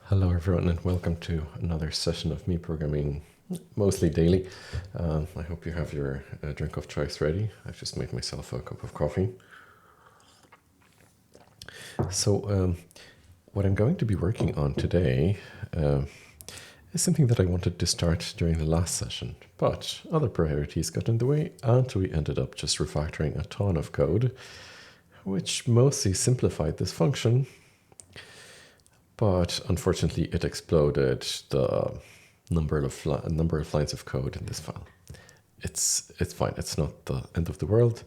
Hello everyone and welcome to another session of me programming, mostly daily. I hope you have your drink of choice ready. I've just made myself a cup of coffee. So what I'm going to be working on today is something that I wanted to start during the last session, but other priorities got in the way and we ended up just refactoring a ton of code, which mostly simplified this function. But unfortunately, it exploded the number of lines of code in this file. It's fine. It's not the end of the world.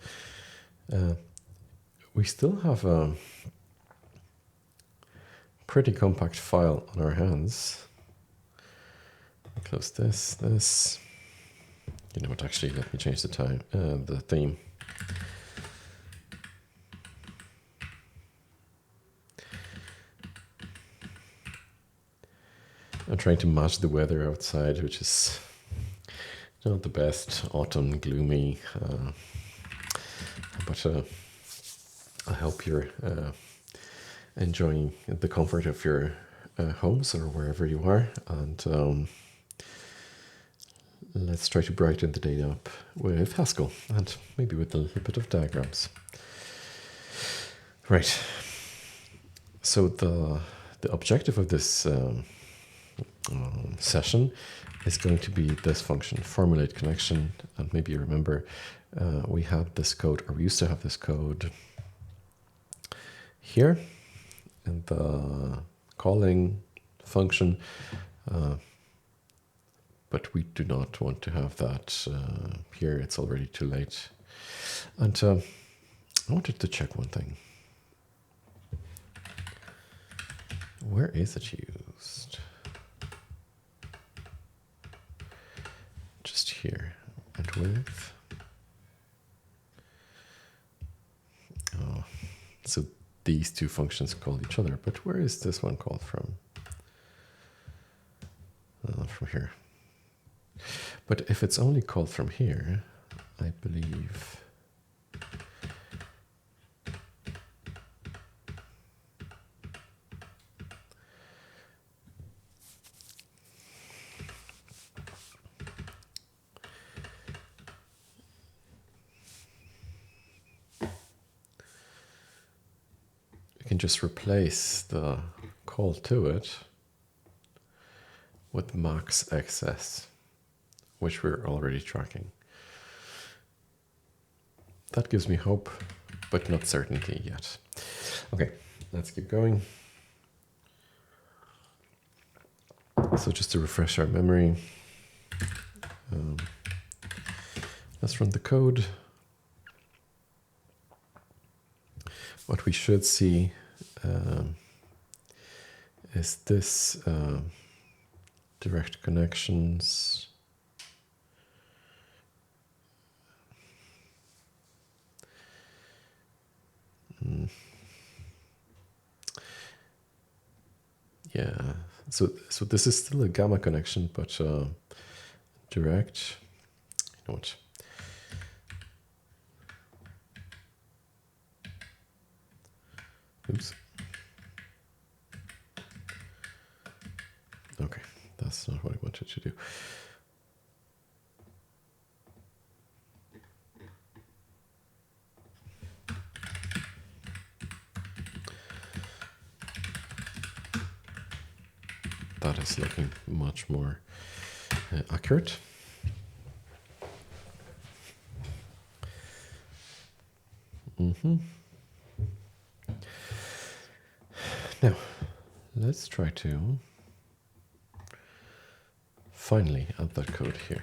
We still have a pretty compact file on our hands. Close this. You know what? Actually, let me change the theme. I'm trying to match the weather outside, which is not the best. Autumn, gloomy. But I hope you're enjoying the comfort of your homes or wherever you are. And let's try to brighten the day up with Haskell and maybe with a little bit of diagrams. Right. So the objective of this session is going to be this function, formulate connection. And maybe you remember we had this code, or we used to have this code here in the calling function, but we do not want to have that here. It's already too late. And I wanted to check one thing. Where is it used? Just here and with. Oh, so these two functions call each other, but where is this one called from? From here. But if it's only called from here, I believe we can just replace the call to it with max XS, which we're already tracking. That gives me hope, but not certainty yet. Okay, let's keep going. So just to refresh our memory, let's run the code. What we should see is this direct connections. Yeah, so this is still a gamma connection, but direct. You know what? Oops. Okay, that's not what I wanted to do. That is looking much more accurate. Now, let's try to finally add that code here.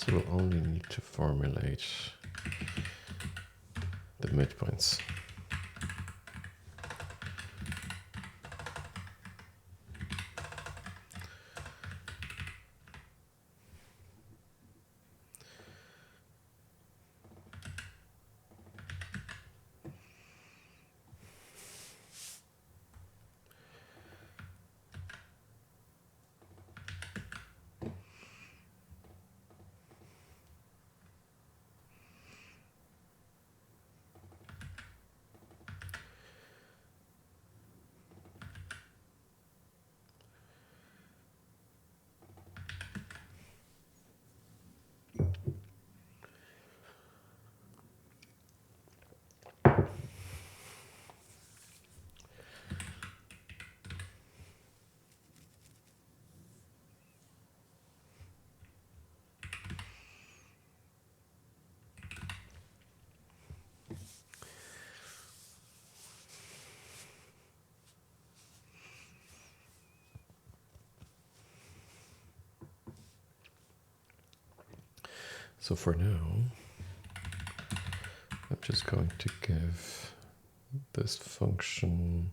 So we'll only need to formulate the midpoints. So for now, I'm just going to give this function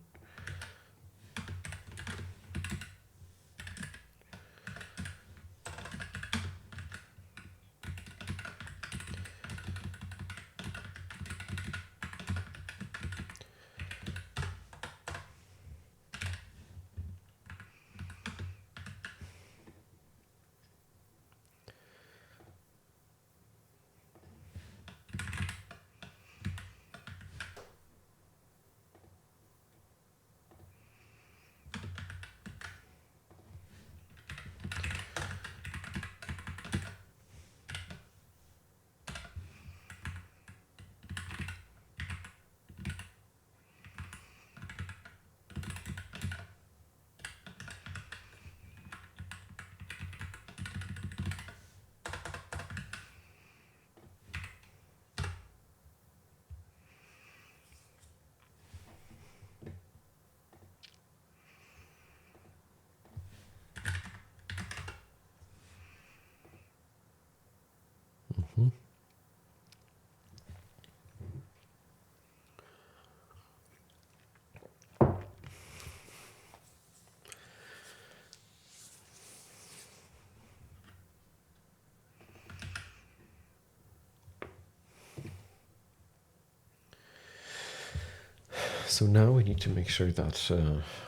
So now we need to make sure that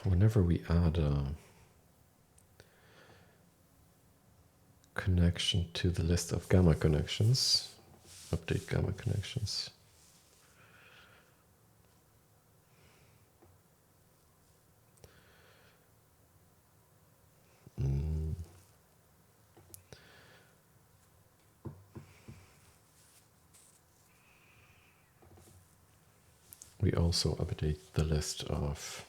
whenever we add a connection to the list of gamma connections, update gamma connections. We also update the list of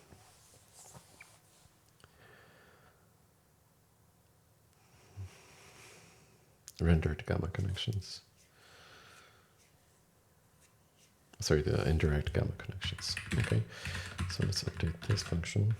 rendered gamma connections. Sorry, the indirect gamma connections. Okay, so let's update this function.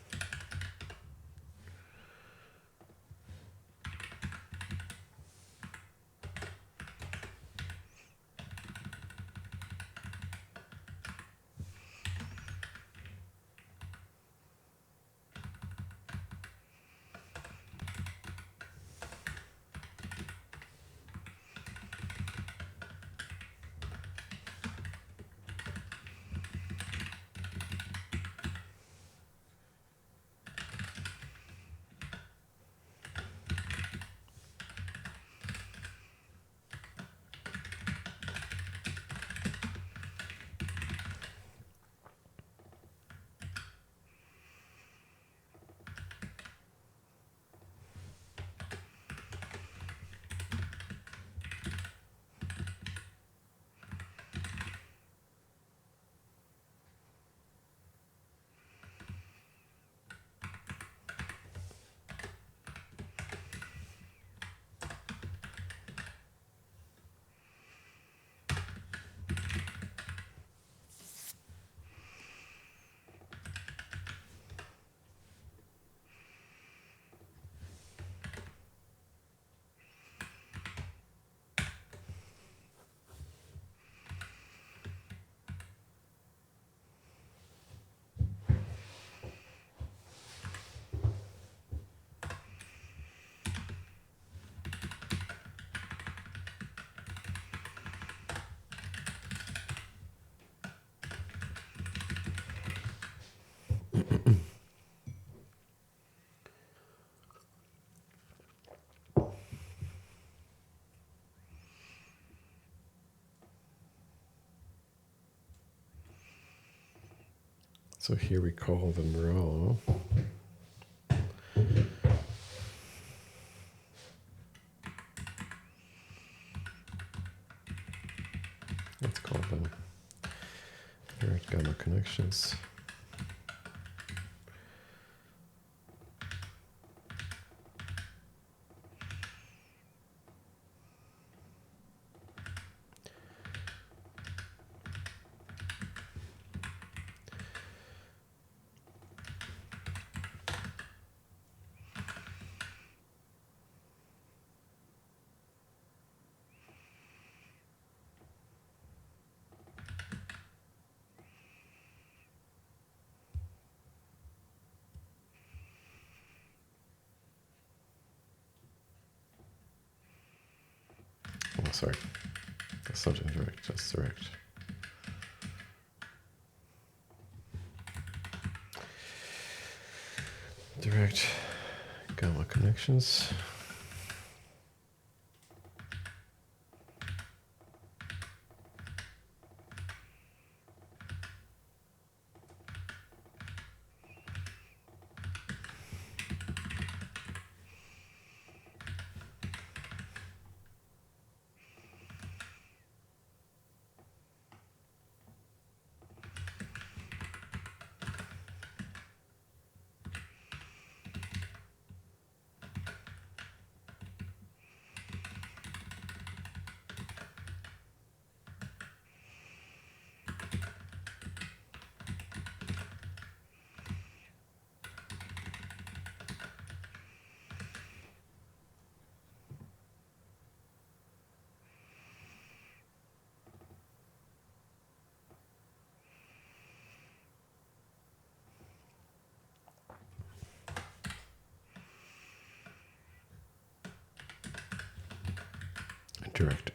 So here we call them raw. Let's call them direct gamma connections. Oh, sorry, that's not indirect, that's direct. Direct gamma connections.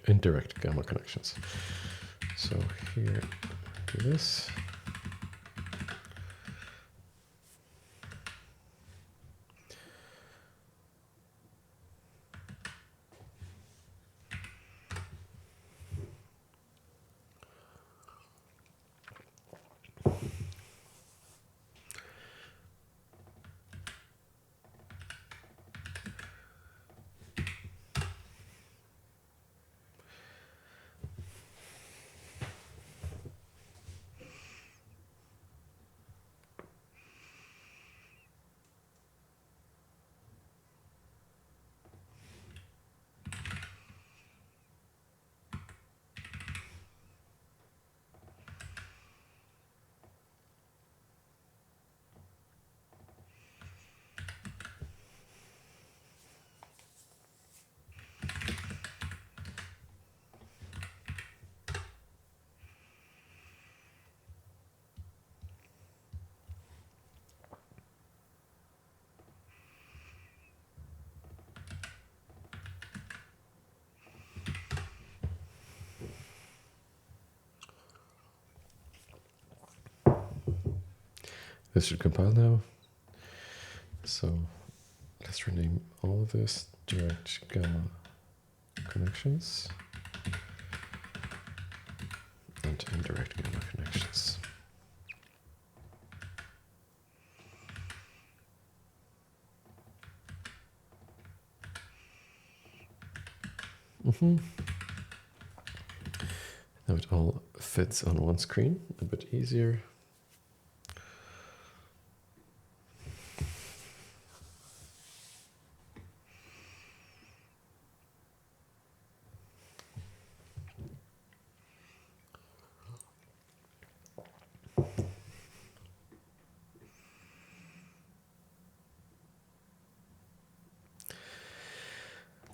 Indirect gamma connections. So here, do this. This should compile now. So let's rename all of this direct gamma connections and indirect gamma connections. Now it all fits on one screen, a bit easier.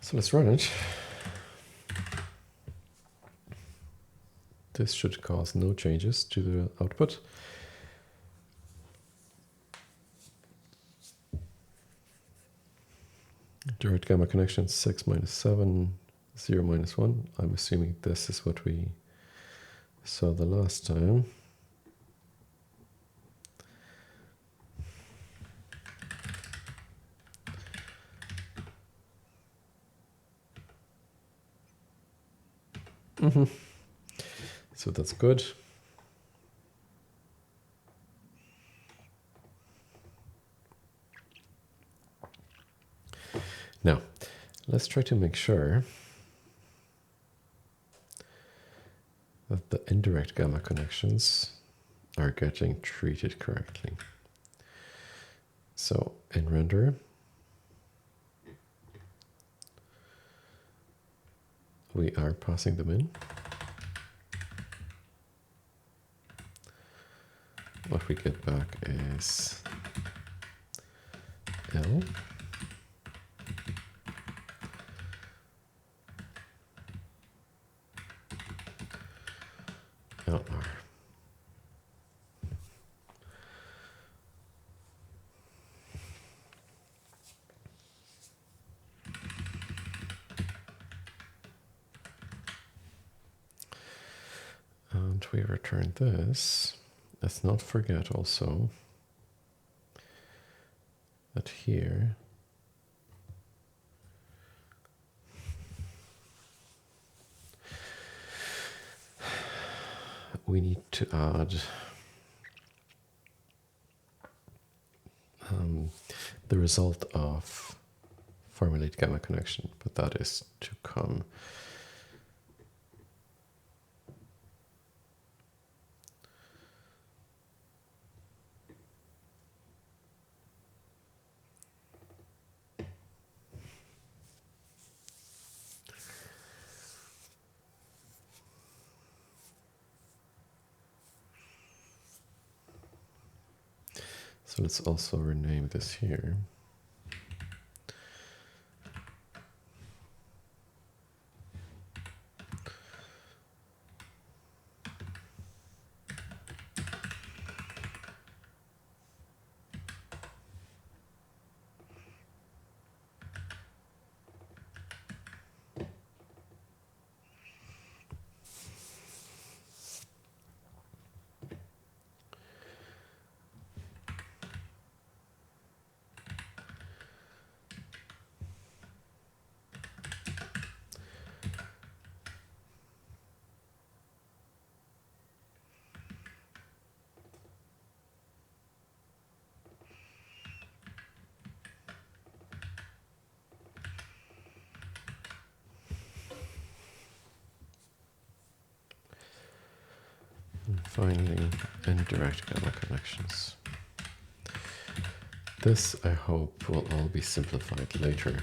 So let's run it. This should cause no changes to the output. Direct gamma connection 6 minus 7, 0 minus 1. I'm assuming this is what we saw the last time. So that's good. Let's try to make sure that the indirect gamma connections are getting treated correctly. So in render, we are passing them in. What we get back is L. LR. And we return this. Let's not forget also that here we need to add the result of formulate gamma connection, but that is to come. So let's also rename this here. And finally, indirect gamma connections. This, I hope, will all be simplified later,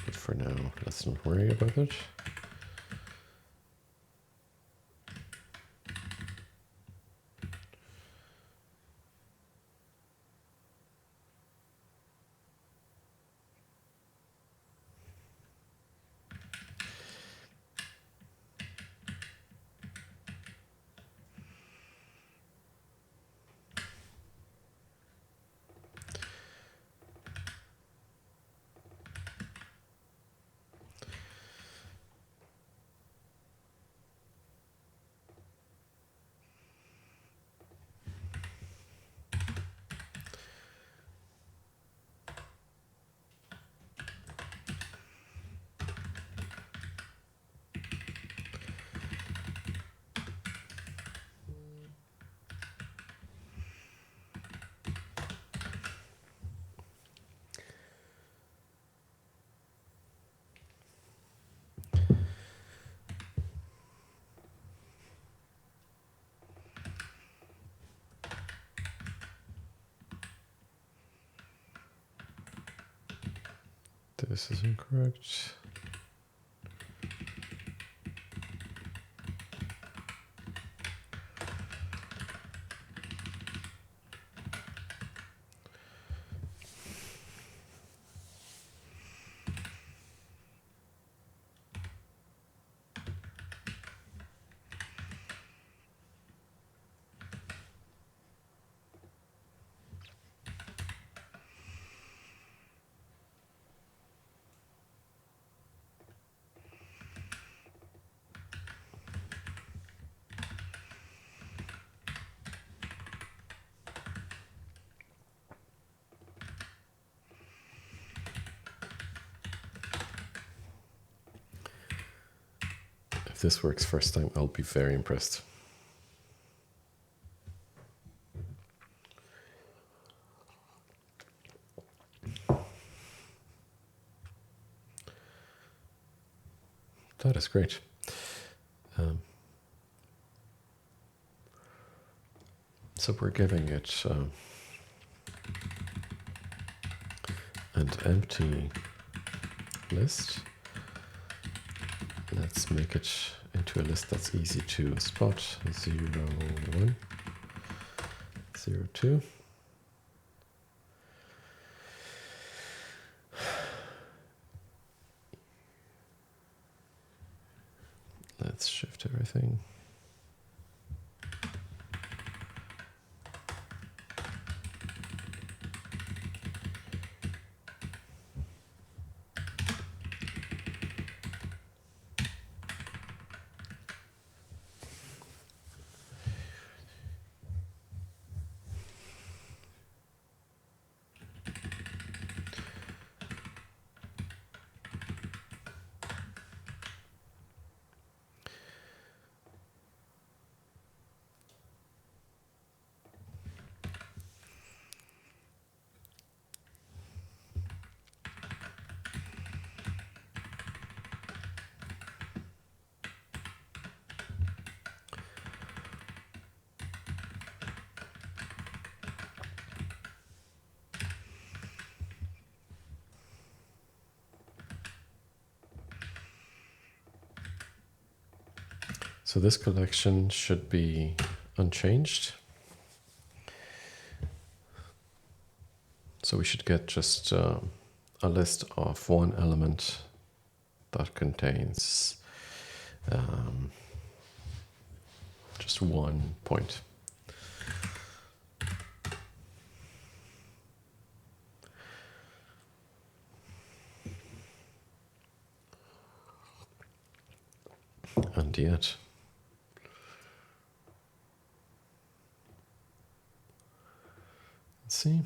but for now, let's not worry about it. This is incorrect. If this works first time, I'll be very impressed. that is great. So we're giving it an empty list. Let's make it into a list that's easy to spot. 0, 1, 0, 2. Let's shift everything. So this collection should be unchanged. So we should get just a list of one element that contains just 1 point. And yet, let's see.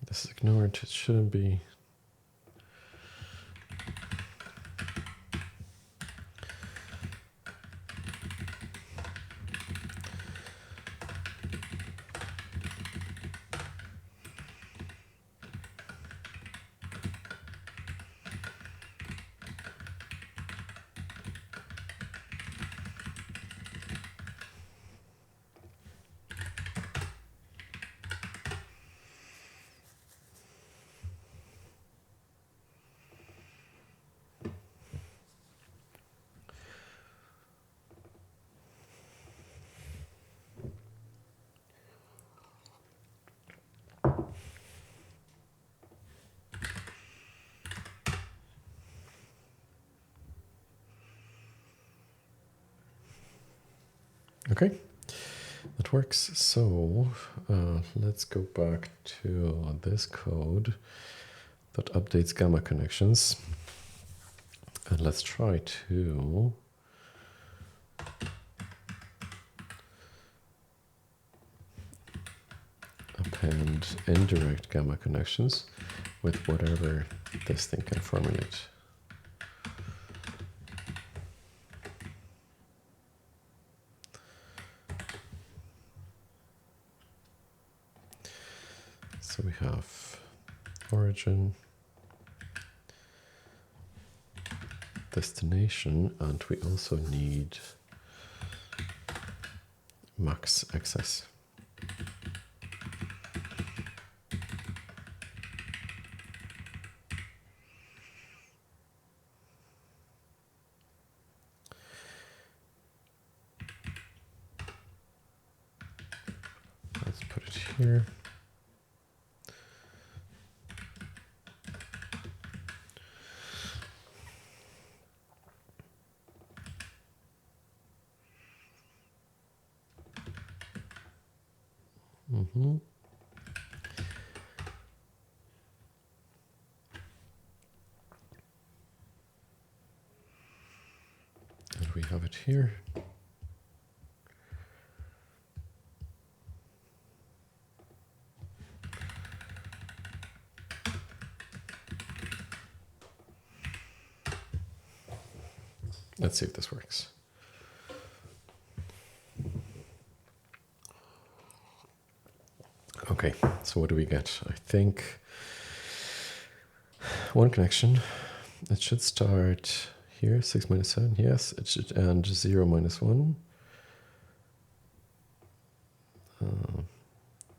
This is ignored. It shouldn't be. Okay, that works. So let's go back to this code that updates gamma connections. And let's try to append indirect gamma connections with whatever this thing can formulate. So we have origin, destination, and we also need max excess. Let's put it here. And we have it here. Let's see if this works. Okay, so what do we get? I think one connection. It should start here, 6 minus 7. Yes, it should end 0 minus 1.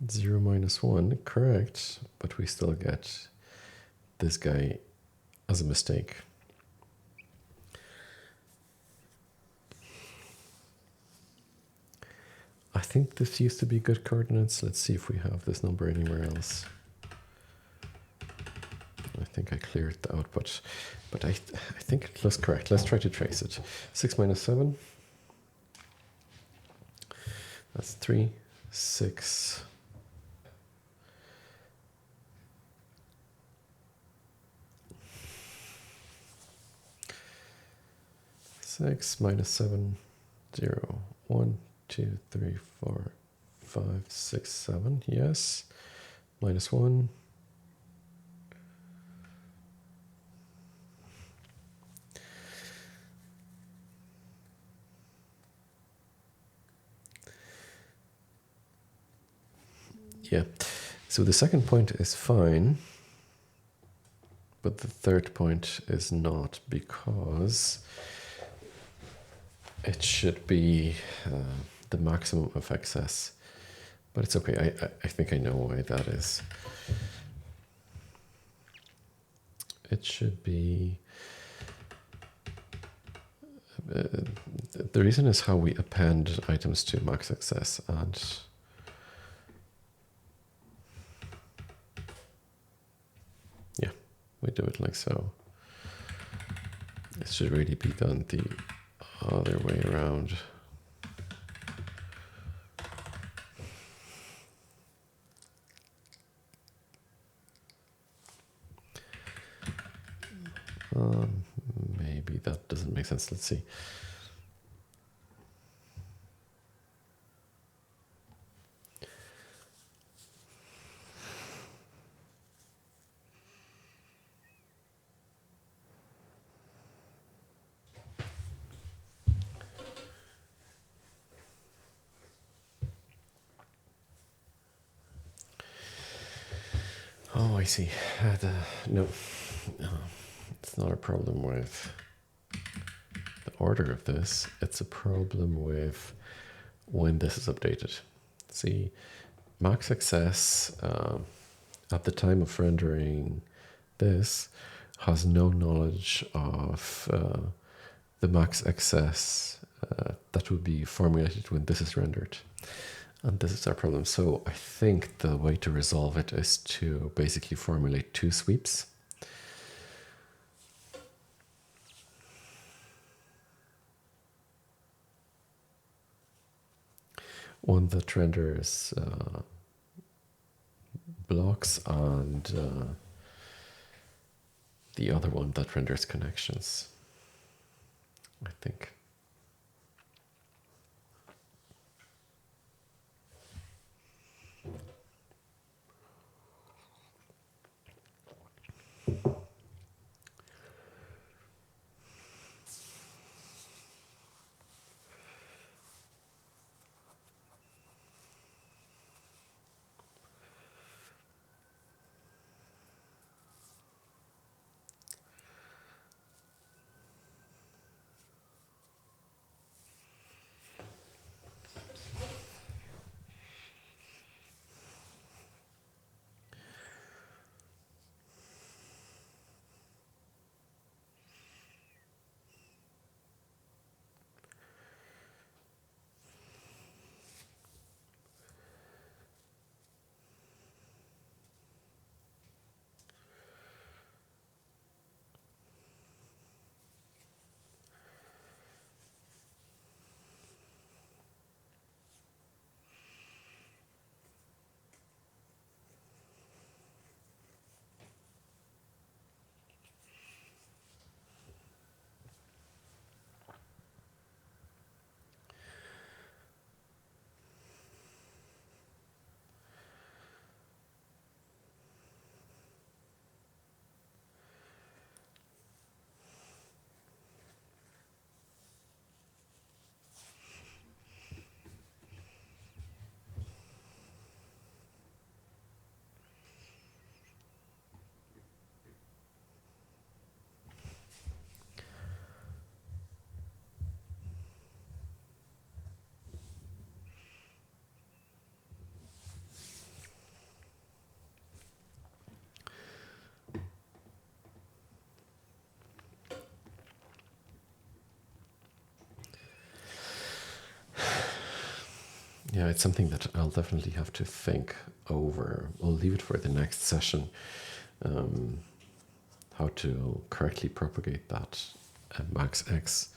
0 minus 1, correct, but we still get this guy as a mistake. I think this used to be good coordinates. Let's see if we have this number anywhere else. I think I cleared the output, but I think it looks correct. Let's try to trace it. 6 minus 7. That's 3, 6. 6 minus 7, 0, 1, 2, 3, 4, 5, 6, 7. Yes. Minus 1. Yeah. So the second point is fine, but the third point is not, because it should be the maximum of excess. But it's okay. I think I know why that is. It should be... the reason is how we append items to max excess, and yeah, we do it like so. It should really be done the other way around. Maybe that doesn't make sense. Let's see. Oh, I see. No, it's not a problem with the order of this. It's a problem with when this is updated. See, max excess at the time of rendering this has no knowledge of the max excess that would be formulated when this is rendered. And this is our problem. So I think the way to resolve it is to basically formulate two sweeps. One that renders blocks, and the other one that renders connections, I think. Yeah, it's something that I'll definitely have to think over. I'll leave it for the next session. How to correctly propagate that max x.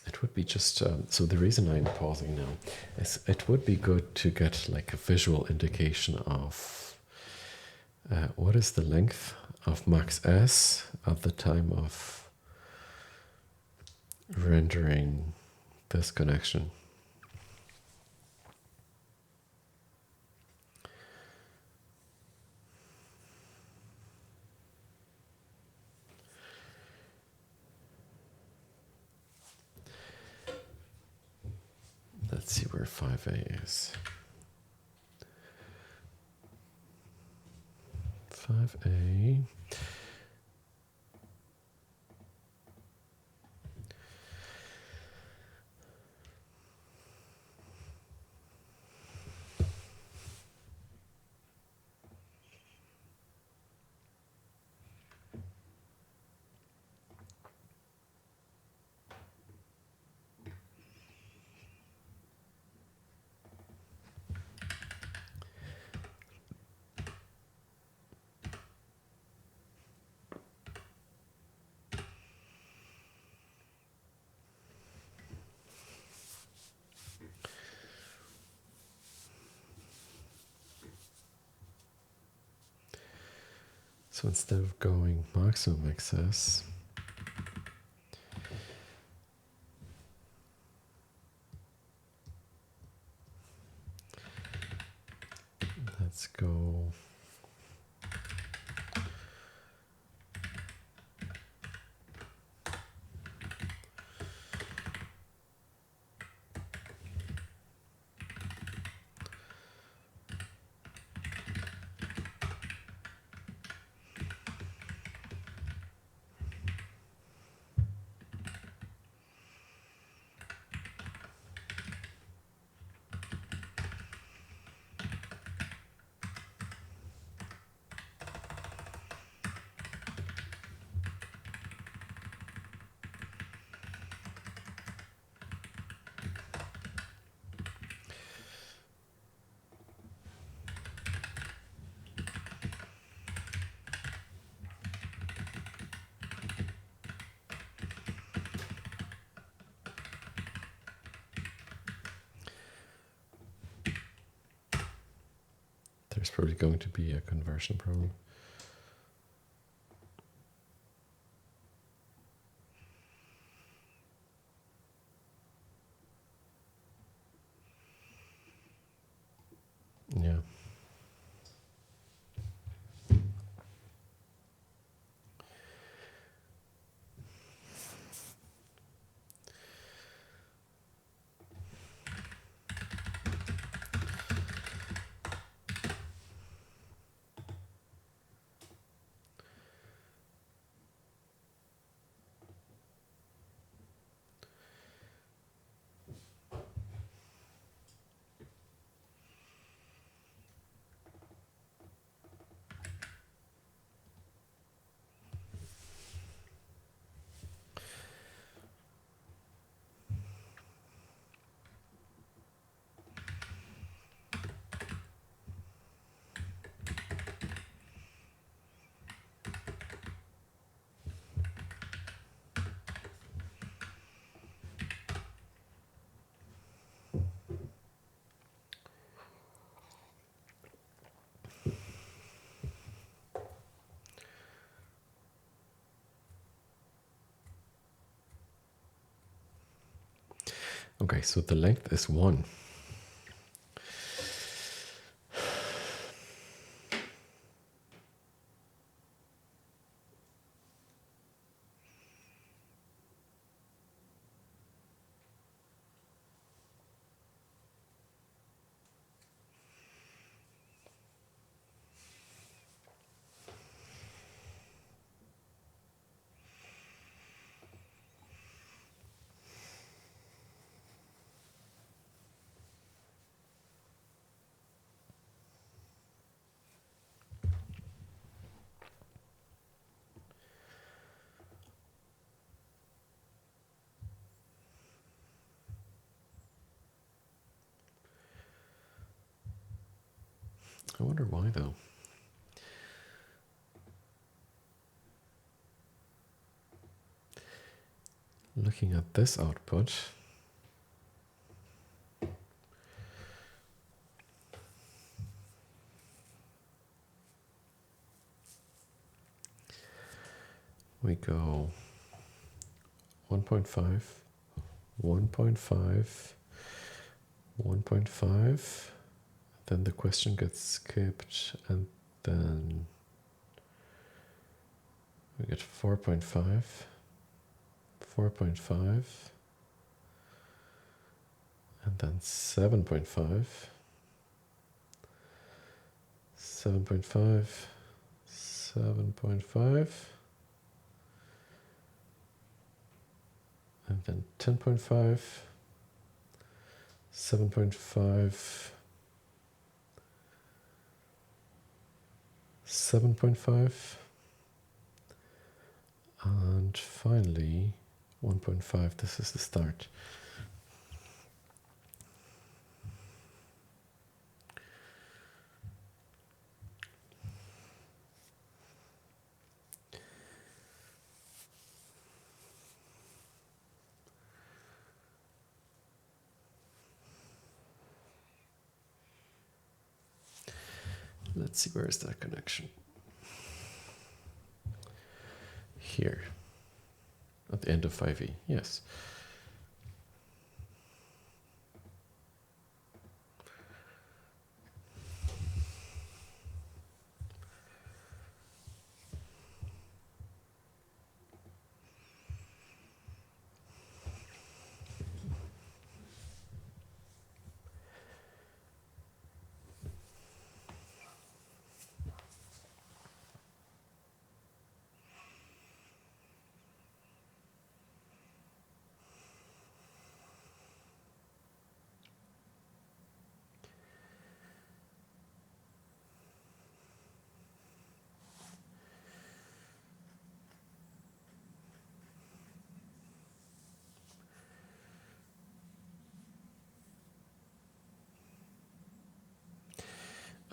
It would be just so the reason I'm pausing now is it would be good to get like a visual indication of what is the length of max s at the time of rendering this connection. Let's see where 5a is. 5a. So instead of going maximum excess, let's go there's probably going to be a conversion problem. Yeah. Okay, so the length is 1. I wonder why though. Looking at this output, we go 1.5, 1.5, 1.5, then the question gets skipped, and then we get 4.5, 4.5, and then 7.5, 7.5, 7.5, and then 10.5, 7.5, 7.5, and finally 1.5. This is the start. Let's see, where is that connection? Here, at the end of 5e, yes.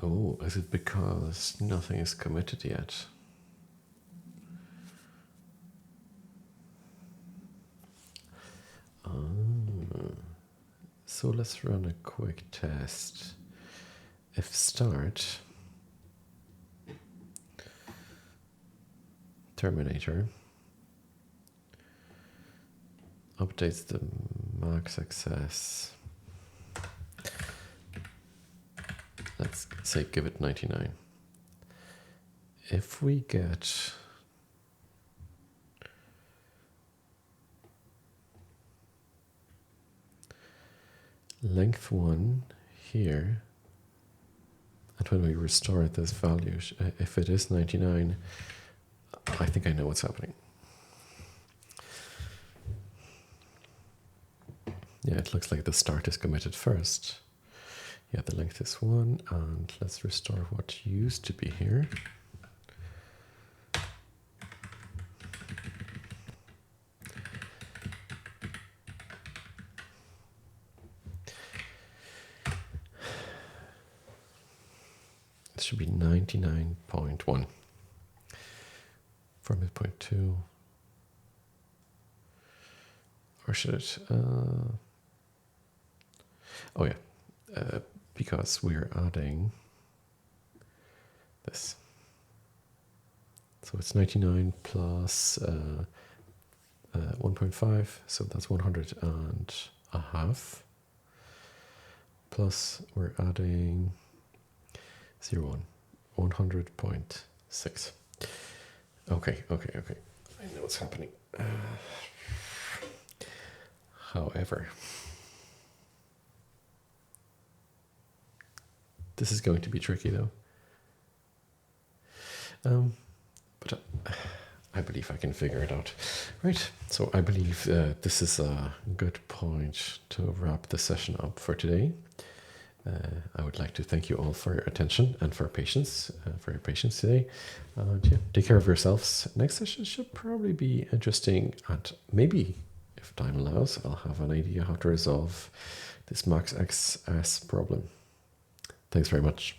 Oh, is it because nothing is committed yet? So let's run a quick test. If start terminator updates the max access, let's say give it 99. If we get length 1 here, and when we restore this value, if it is 99, I think I know what's happening. Yeah, it looks like the start is committed first. Yeah, the length is 1, and let's restore what used to be here. It should be 99.1 for midpoint 2. Or should it? Oh yeah, because we're adding this. So it's 99 plus 1.5, so that's 100, and a half, plus we're adding 100.6. Okay. I know what's happening. However, this is going to be tricky though. But I believe I can figure it out. Right, so I believe this is a good point to wrap the session up for today. I would like to thank you all for your attention and for your patience today. Yeah, take care of yourselves. Next session should probably be interesting, and maybe, if time allows, I'll have an idea how to resolve this max XS problem. Thanks very much.